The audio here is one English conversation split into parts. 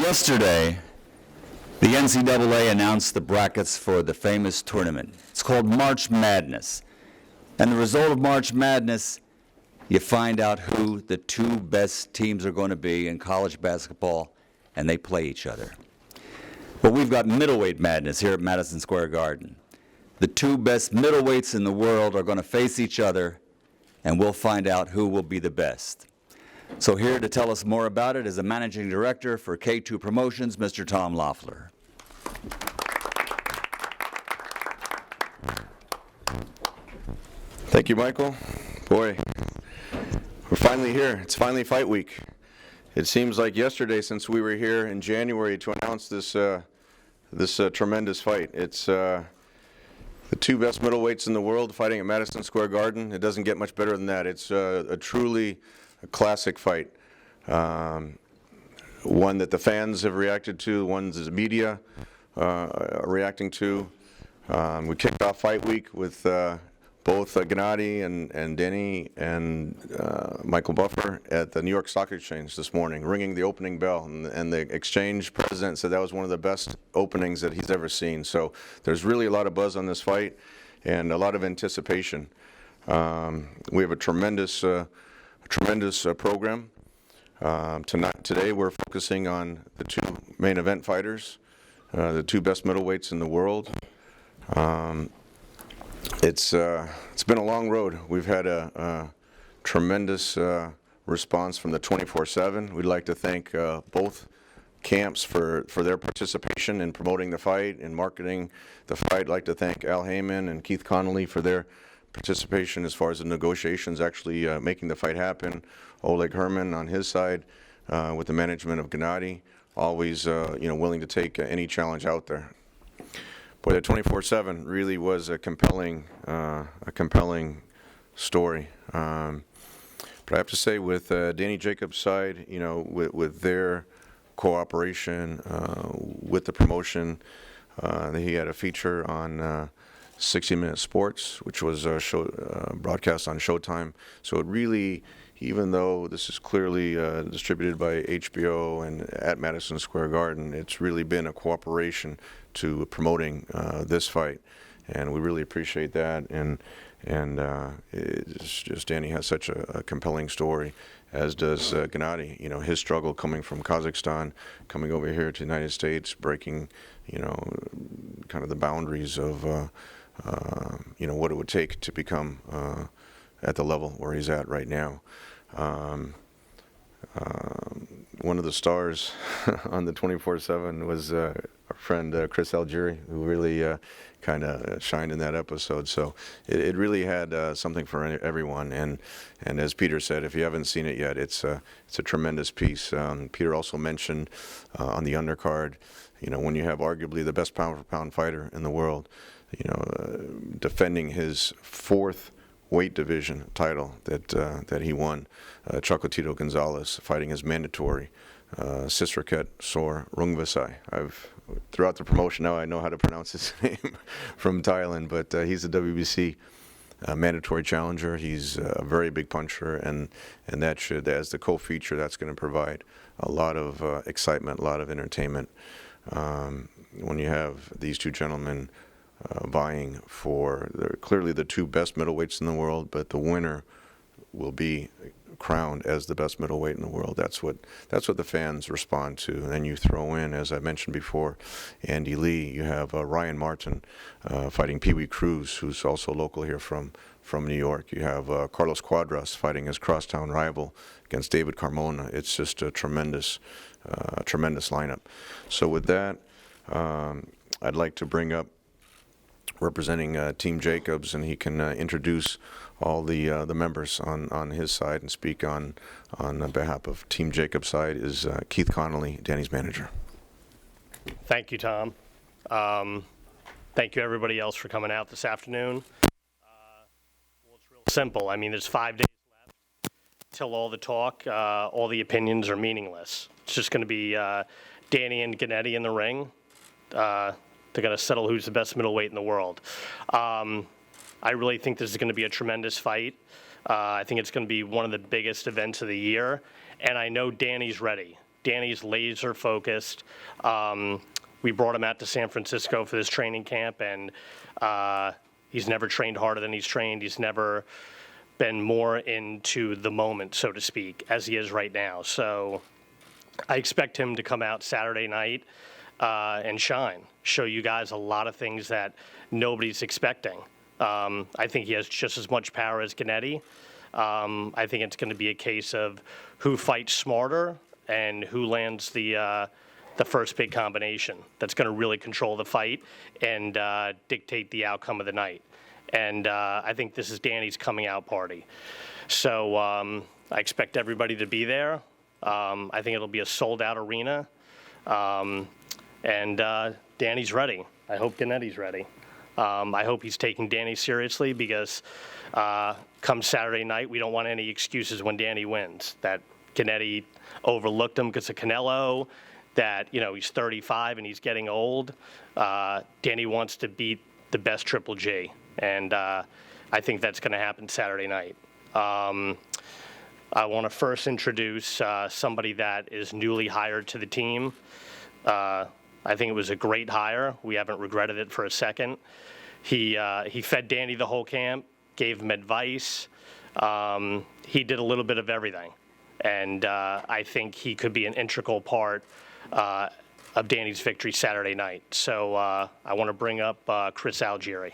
Yesterday, the NCAA announced the brackets for the famous tournament. It's called March Madness. And the result of March Madness, you find out who the two best teams are going to be in college basketball, and they play each other. But we've got middleweight madness here at Madison Square Garden. The two best middleweights in the world are going to face each other, and we'll find out who will be the best. So here to tell us more about it is the Managing Director for K2 Promotions, Mr. Tom Loeffler. Thank you, Michael. Boy, we're finally here. It's finally fight week. It seems like yesterday since we were here in January to announce this tremendous fight. It's the two best middleweights in the world fighting at Madison Square Garden. It doesn't get much better than that. It's a truly classic fight. One that the fans have reacted to, one that the media are reacting to. We kicked off fight week with both Gennady and Danny and Michael Buffer at the New York Stock Exchange this morning, ringing the opening bell. And the exchange president said that was one of the best openings that he's ever seen. So there's really a lot of buzz on this fight and a lot of anticipation. We have a tremendous program. Today we're focusing on the two main event fighters, the two best middleweights in the world. It's been a long road. We've had a tremendous response from the 24/7. We'd like to thank both camps for their participation in promoting the fight and marketing the fight. I'd like to thank Al Heyman and Keith Connolly for their participation as far as the negotiations actually making the fight happen. Oleg Herman on his side with the management of Gennady, always willing to take any challenge out there. Boy, the 24/7 really was a compelling story. But I have to say, with Danny Jacobs' side, with their cooperation with the promotion, he had a feature on 60 Minute Sports, which was broadcast on Showtime. So it really, even though this is clearly distributed by HBO and at Madison Square Garden, it's really been a cooperation to promoting this fight, and we really appreciate that. And it's just Danny has such a compelling story, as does Gennady. His struggle coming from Kazakhstan, coming over here to the United States, breaking kind of the boundaries of what it would take to become at the level where he's at right now. One of the stars on the 24/7 was our friend Chris Algieri, who really kind of shined in that episode. So it really had something for everyone. And as Peter said, if you haven't seen it yet, it's a tremendous piece. Peter also mentioned on the undercard, when you have arguably the best pound-for-pound fighter in the world, defending his fourth weight division title that he won, Chocolatito Gonzalez fighting his mandatory Sisraket Sor Rungvisai. Throughout the promotion now I know how to pronounce his name from Thailand, but he's a WBC mandatory challenger. He's a very big puncher, and that should, as the co-feature, that's going to provide a lot of excitement, a lot of entertainment. When you have these two gentlemen vying for, they're clearly the two best middleweights in the world, but the winner will be crowned as the best middleweight in the world. That's what the fans respond to. And then you throw in, as I mentioned before, Andy Lee. You have Ryan Martin fighting Pee Wee Cruz, who's also local here from New York. You have Carlos Cuadras fighting his crosstown rival against David Carmona. It's just a tremendous lineup. So with that, I'd like to bring up representing Team Jacobs, and he can introduce all the members on his side and speak on behalf of Team Jacobs' side is Keith Connolly, Danny's manager. Thank you, Tom. Thank you, everybody else, for coming out this afternoon. Well, it's real simple. I mean, there's 5 days left till all the talk, all the opinions are meaningless. It's just going to be Danny and Gennady in the ring. They're going to settle who's the best middleweight in the world. I really think this is going to be a tremendous fight. I think it's going to be one of the biggest events of the year, and I know Danny's ready. Danny's laser focused. We brought him out to San Francisco for this training camp, and he's never trained harder than he's trained. He's never been more into the moment, so to speak, as he is right now. So I expect him to come out Saturday night and shine, show you guys a lot of things that nobody's expecting. I think he has just as much power as Gennady. I think it's going to be a case of who fights smarter and who lands the first big combination that's going to really control the fight and dictate the outcome of the night. And I think this is Danny's coming out party. So I expect everybody to be there. I think it'll be a sold-out arena. And Danny's ready. I hope Gennady's ready. I hope he's taking Danny seriously because come Saturday night, we don't want any excuses when Danny wins. That Gennady overlooked him because of Canelo, that, you know, he's 35 and he's getting old. Danny wants to beat the best Triple G, and I think that's going to happen Saturday night. I want to first introduce somebody that is newly hired to the team. I think it was a great hire. We haven't regretted it for a second. He fed Danny the whole camp, gave him advice. He did a little bit of everything. And I think he could be an integral part of Danny's victory Saturday night. So I want to bring up Chris Algieri.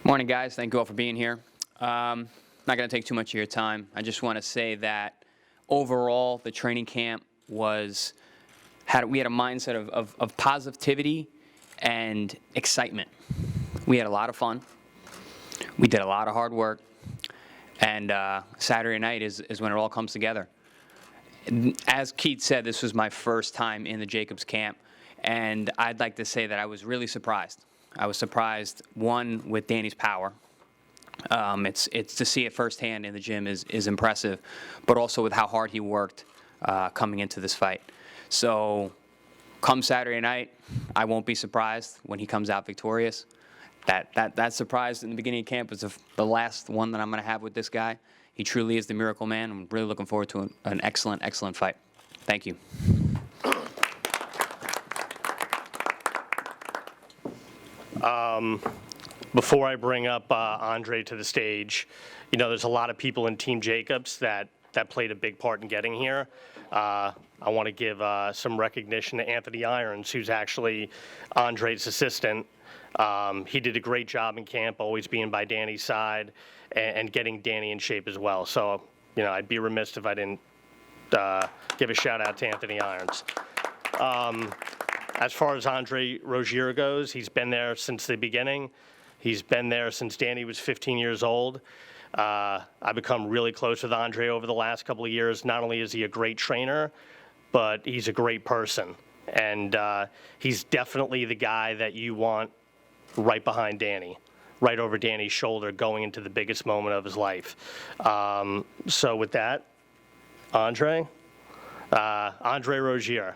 Morning, guys. Thank you all for being here. Not going to take too much of your time. I just want to say that overall, the training camp we had a mindset of positivity and excitement. We had a lot of fun. We did a lot of hard work. And Saturday night is when it all comes together. As Keith said, this was my first time in the Jacobs camp. And I'd like to say that I was really surprised. I was surprised, one, with Danny's power. It's to see it firsthand in the gym is impressive, but also with how hard he worked coming into this fight. So come Saturday night, I won't be surprised when he comes out victorious. That surprise in the beginning of camp was the last one that I'm going to have with this guy. He truly is the miracle man. I'm really looking forward to an excellent, excellent fight. Thank you. Before I bring up Andre to the stage, you know, there's a lot of people in Team Jacobs that played a big part in getting here. I want to give some recognition to Anthony Irons, who's actually Andre's assistant. He did a great job in camp, always being by Danny's side and getting Danny in shape as well. So, you know, I'd be remiss if I didn't give a shout out to Anthony Irons. As far as Andre Rozier goes, he's been there since the beginning. He's been there since Danny was 15 years old. I've become really close with Andre over the last couple of years. Not only is he a great trainer, but he's a great person. And he's definitely the guy that you want right behind Danny, right over Danny's shoulder going into the biggest moment of his life. So with that, Andre Rozier.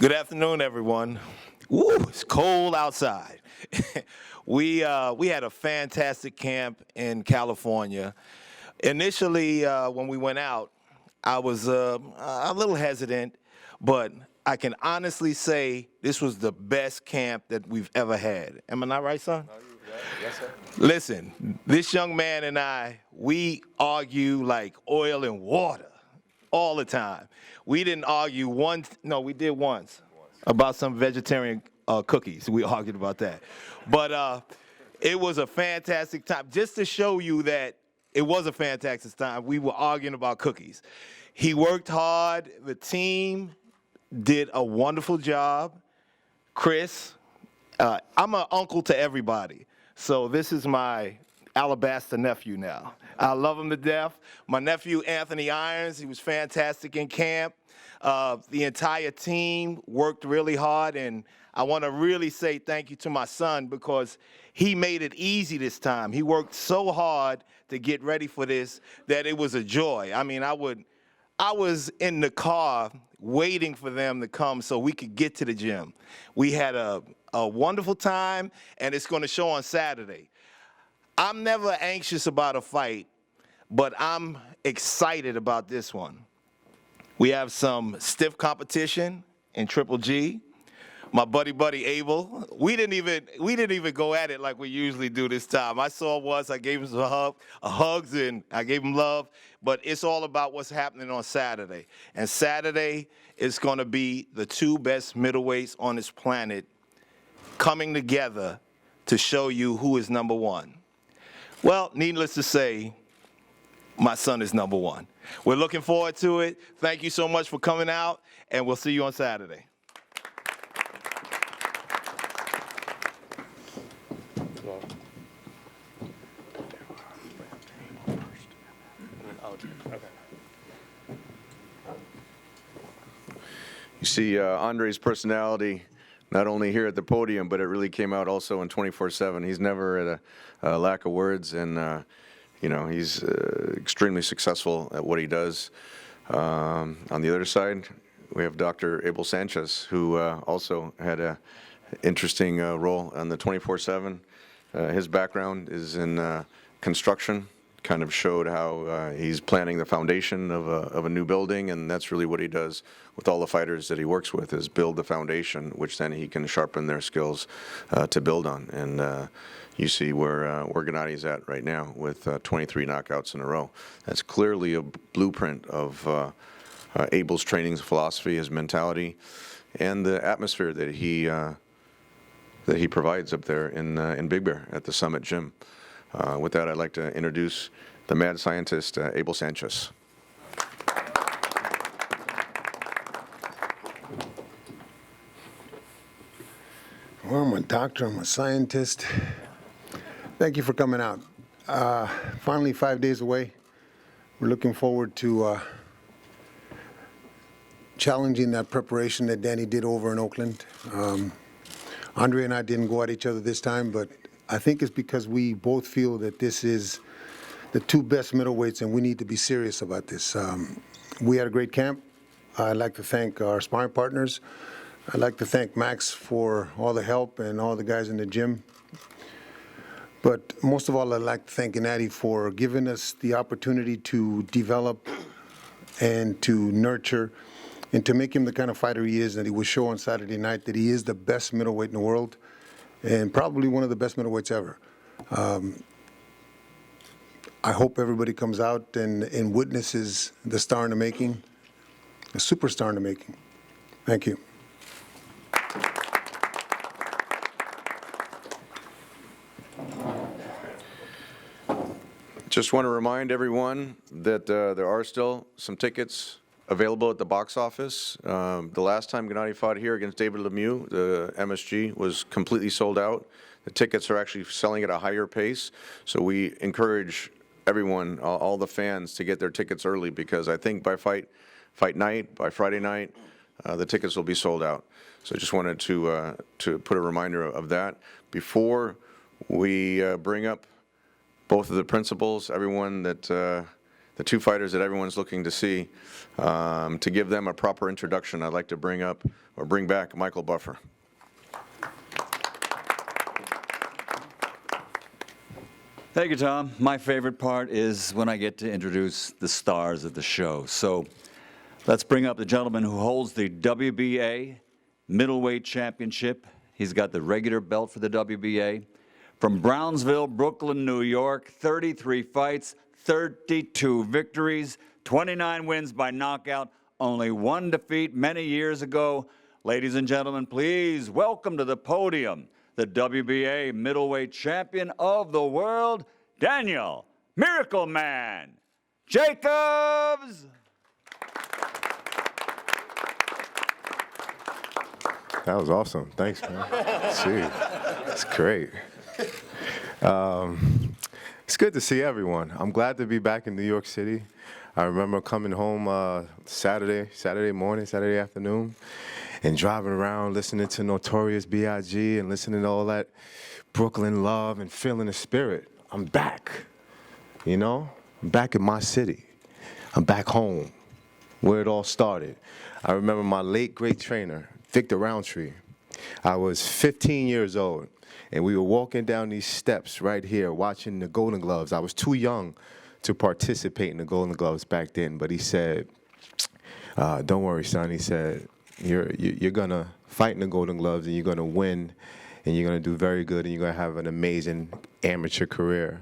Good afternoon, everyone. Woo, it's cold outside. We had a fantastic camp in California. Initially, when we went out, I was a little hesitant, but I can honestly say this was the best camp that we've ever had. Am I not right, son? Yes, sir. Listen, this young man and I, we argue like oil and water all the time. We didn't argue once. No, we did once about some vegetarian cookies. We argued about that. But it was a fantastic time. Just to show you that it was a fantastic time, we were arguing about cookies. He worked hard. The team did a wonderful job. Chris, I'm an uncle to everybody. So this is my Alabaster nephew now. I love him to death. My nephew, Anthony Irons, he was fantastic in camp. The entire team worked really hard, and I want to really say thank you to my son because he made it easy this time. He worked so hard to get ready for this that it was a joy. I mean, I was in the car waiting for them to come so we could get to the gym. We had a wonderful time, and it's going to show on Saturday. I'm never anxious about a fight, but I'm excited about this one. We have some stiff competition in Triple G. My buddy Abel. We didn't even go at it like we usually do this time. I saw him once, I gave him some hugs, and I gave him love. But it's all about what's happening on Saturday. And Saturday is going to be the two best middleweights on this planet coming together to show you who is number one. Well, needless to say, my son is number one. We're looking forward to it. Thank you so much for coming out, and we'll see you on Saturday. You see Andre's personality not only here at the podium, but it really came out also in 24/7. He's never at a lack of words, and he's extremely successful at what he does. On the other side, we have Dr. Abel Sanchez, who also had an interesting role on the 24/7. His background is in construction. Kind of showed how he's planning the foundation of a new building, and that's really what he does with all the fighters that he works with, is build the foundation, which then he can sharpen their skills to build on. And you see where Gennady's at right now with 23 knockouts in a row. That's clearly a blueprint of Abel's training philosophy, his mentality, and the atmosphere that he provides up there in Big Bear at the Summit Gym. With that, I'd like to introduce the mad scientist, Abel Sanchez. Well, I'm a doctor, I'm a scientist. Thank you for coming out. Finally, 5 days away. We're looking forward to challenging that preparation that Danny did over in Oakland. Andre and I didn't go at each other this time, but I think it's because we both feel that this is the two best middleweights, and we need to be serious about this. We had a great camp. I'd like to thank our sparring partners. I'd like to thank Max for all the help and all the guys in the gym. But most of all, I'd like to thank Gennady for giving us the opportunity to develop and to nurture and to make him the kind of fighter he is, that he will show on Saturday night that he is the best middleweight in the world, and probably one of the best middleweights ever. I hope everybody comes out and witnesses the star in the making, the superstar in the making. Thank you. Just want to remind everyone that there are still some tickets available at the box office. The last time Gennady fought here against David Lemieux, the MSG was completely sold out. The tickets are actually selling at a higher pace, so we encourage everyone, all the fans, to get their tickets early, because I think by fight night, by Friday night, the tickets will be sold out. So I just wanted to put a reminder of that. Before we bring up both of the principals, everyone that the two fighters that everyone's looking to see, to give them a proper introduction, I'd like to bring back Michael Buffer. Thank you, Tom. My favorite part is when I get to introduce the stars of the show. So let's bring up the gentleman who holds the WBA middleweight championship. He's got the regular belt for the WBA. From Brownsville, Brooklyn, New York, 33 fights, 32 victories, 29 wins by knockout, only one defeat many years ago. Ladies and gentlemen, please welcome to the podium the WBA middleweight champion of the world, Daniel Miracle Man Jacobs. That was awesome. Thanks, man. Gee, it's great. It's good to see everyone. I'm glad to be back in New York City. I remember coming home Saturday morning, Saturday afternoon, and driving around listening to Notorious B.I.G. and listening to all that Brooklyn love and feeling the spirit. I'm back, you know? I'm back in my city. I'm back home, where it all started. I remember my late, great trainer, Victor Roundtree. I was 15 years old, and we were walking down these steps right here watching the Golden Gloves. I was too young to participate in the Golden Gloves back then, but he said, don't worry, son. He said, you're going to fight in the Golden Gloves, and you're going to win, and you're going to do very good, and you're going to have an amazing amateur career.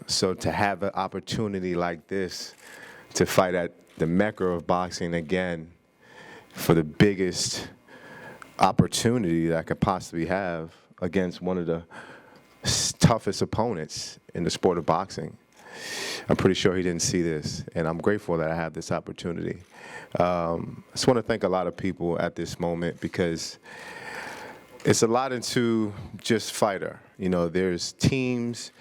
So to have an opportunity like this to fight at the mecca of boxing again for the biggest opportunity that I could possibly have against one of the toughest opponents in the sport of boxing, I'm pretty sure he didn't see this, and I'm grateful that I have this opportunity. I just want to thank a lot of people at this moment because it's a lot into just fighter. You know, there's teams,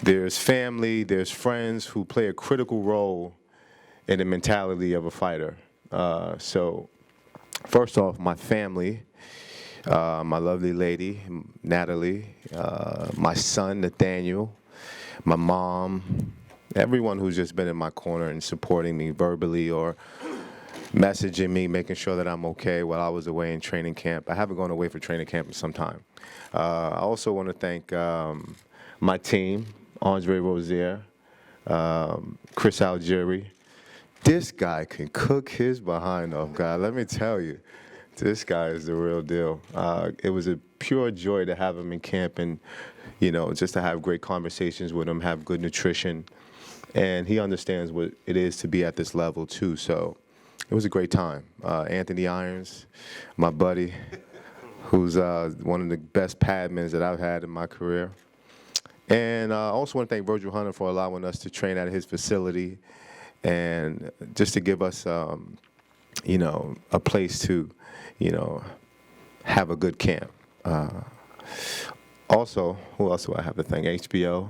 there's family, there's friends who play a critical role in the mentality of a fighter. So first off, my family, my lovely lady, Natalie, my son, Nathaniel, my mom, everyone who's just been in my corner and supporting me verbally or messaging me, making sure that I'm okay while I was away in training camp. I haven't gone away for training camp in some time. I also want to thank my team, Andre Rozier, Chris Algieri. This guy can cook his behind off, God. Let me tell you, this guy is the real deal. It was a pure joy to have him in camp and, you know, just to have great conversations with him, have good nutrition. And he understands what it is to be at this level, too. So it was a great time. Anthony Irons, my buddy, who's one of the best padmans that I've had in my career. And I also want to thank Virgil Hunter for allowing us to train at his facility and just to give us, you know, a place to, you know, have a good camp. Also, who else do I have to thank? HBO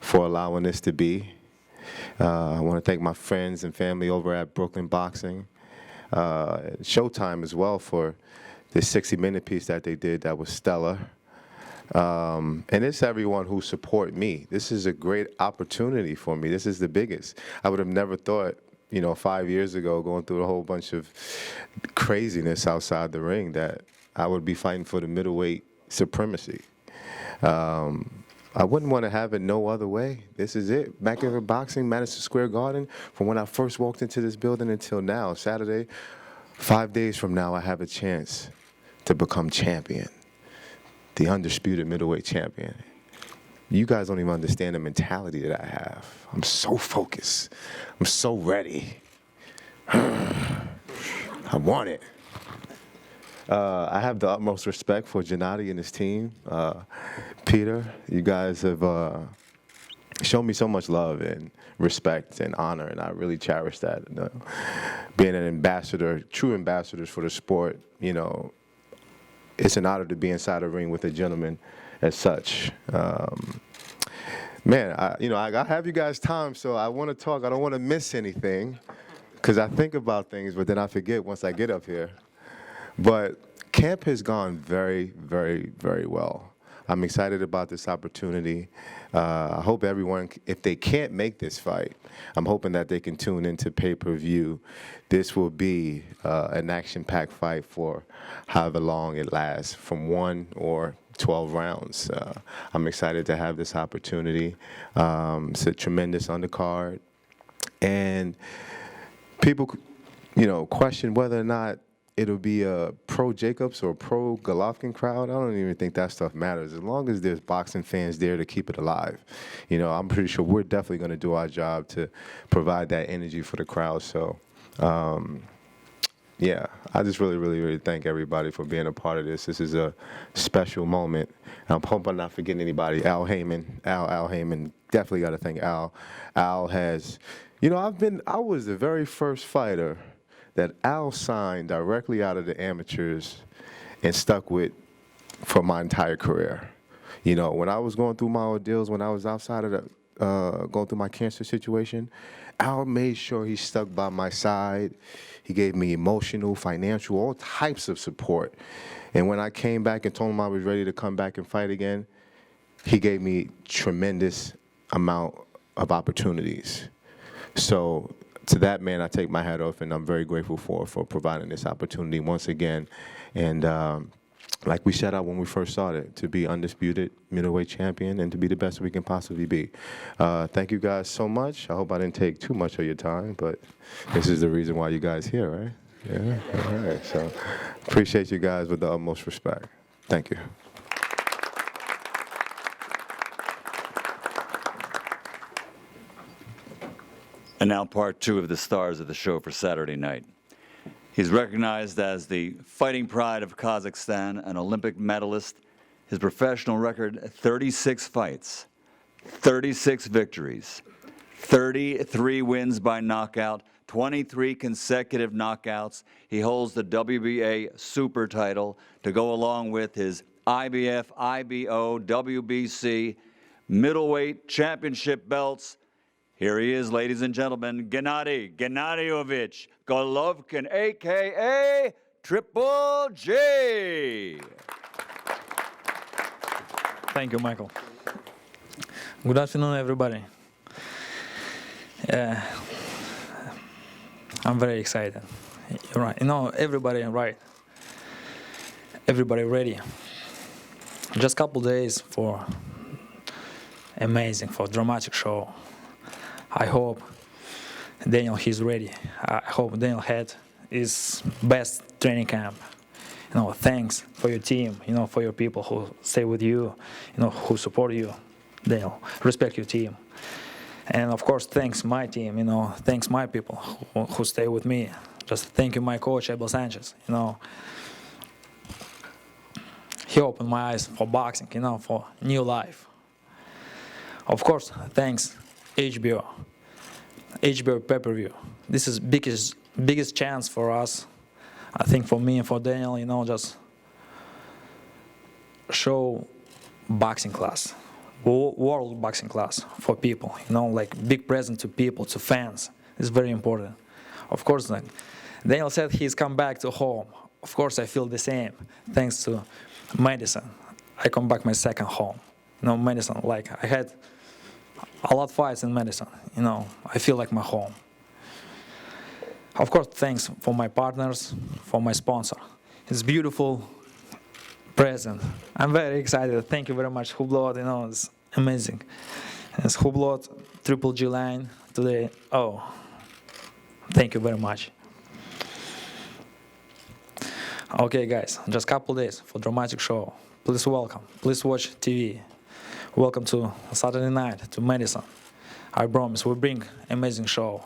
for allowing this to be. I want to thank my friends and family over at Brooklyn Boxing. Showtime as well for the 60-minute piece that they did that was stellar. And it's everyone who support me. This is a great opportunity for me. This is the biggest. I would have never thought, you know, 5 years ago, going through a whole bunch of craziness outside the ring, that I would be fighting for the middleweight supremacy. I wouldn't want to have it no other way. This is it. Backyard Boxing, Madison Square Garden, from when I first walked into this building until now, Saturday, 5 days from now, I have a chance to become champion, the undisputed middleweight champion. You guys don't even understand the mentality that I have. I'm so focused. I'm so ready. I want it. I have the utmost respect for Gennady and his team. Peter, you guys have shown me so much love and respect and honor, and I really cherish that. Being an ambassador, true ambassadors for the sport, you know, it's an honor to be inside a ring with a gentleman as such. Man, I have you guys time, so I want to talk. I don't want to miss anything because I think about things, but then I forget once I get up here. But camp has gone very, very, very well. I'm excited about this opportunity. I hope everyone, if they can't make this fight, I'm hoping that they can tune into pay-per-view. This will be an action-packed fight for however long it lasts, from 1 or 12 rounds. I'm excited to have this opportunity. It's a tremendous undercard. And people, you know, question whether or not it'll be a pro-Jacobs or pro-Golovkin crowd. I don't even think that stuff matters. As long as there's boxing fans there to keep it alive. You know, I'm pretty sure we're definitely going to do our job to provide that energy for the crowd. So, yeah, I just really, really, really thank everybody for being a part of this. This is a special moment. I'm hoping I'm not forgetting anybody. Al Heyman, definitely got to thank Al. Al has, you know, I was the very first fighter that Al signed directly out of the amateurs and stuck with for my entire career. You know, when I was going through my ordeals, when I was outside of the, going through my cancer situation, Al made sure he stuck by my side. He gave me emotional, financial, all types of support. And when I came back and told him I was ready to come back and fight again, he gave me tremendous amount of opportunities. So to that man, I take my hat off, and I'm very grateful for providing this opportunity once again. And like we set out when we first started, to be undisputed middleweight champion and to be the best we can possibly be. Thank you guys so much. I hope I didn't take too much of your time, but this is the reason why you guys here, right? Yeah, all right. So appreciate you guys with the utmost respect. Thank you. And now part two of the stars of the show for Saturday night. He's recognized as the fighting pride of Kazakhstan, an Olympic medalist. His professional record, 36 fights, 36 victories, 33 wins by knockout, 23 consecutive knockouts. He holds the WBA super title to go along with his IBF, IBO, WBC middleweight championship belts. Here he is, ladies and gentlemen, Gennady Golovkin, a.k.a. Triple G. Thank you, Michael. Good afternoon, everybody. I'm very excited. You're right. You know, everybody right. Everybody ready. Just a couple days for amazing, for dramatic show. I hope Daniel he's ready. I hope Daniel had his best training camp. You know, thanks for your team. You know, for your people who stay with you. You know, who support you. Daniel, respect your team. And of course, thanks my team. You know, thanks my people who stay with me. Just thank you, my coach Abel Sanchez. You know, he opened my eyes for boxing. You know, for new life. Of course, thanks HBO pay-per-view. This is biggest chance for us, I think, for me and for Daniel. You know, just show boxing class, world boxing class for people. You know, like big present to people, to fans. It's very important. Of course, like Daniel said, he's come back to home. Of course, I feel the same. Thanks to Madison, I come back my second home. You know, Madison, like I had a lot of fights in Madison. You know, I feel like my home. Of course, thanks for my partners, for my sponsor. It's beautiful present. I'm very excited. Thank you very much, Hublot. You know, it's amazing. It's Hublot Triple G line today. Oh, thank you very much. Okay, guys, just a couple days for dramatic show. Please welcome. Please watch TV. Welcome to Saturday night to Madison. I promise we bring amazing show.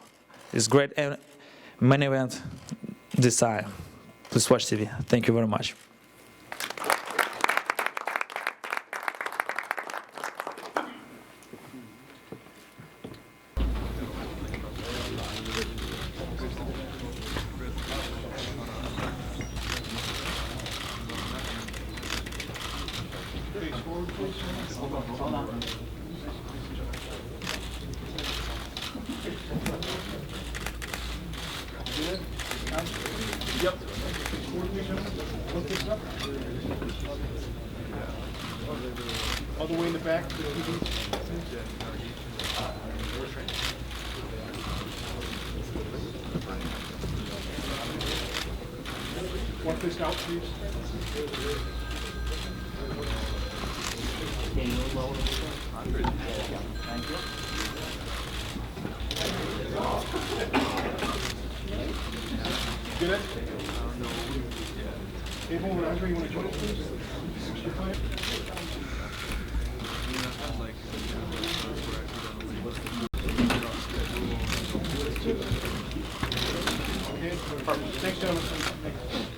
It's great main event this time. Please watch TV. Thank you very much. All the way in the back. One fist out, please. Thank you. Get it? Hey, hold on, Andre, you want to join us, please? 65? Okay, perfect. Thanks, gentlemen.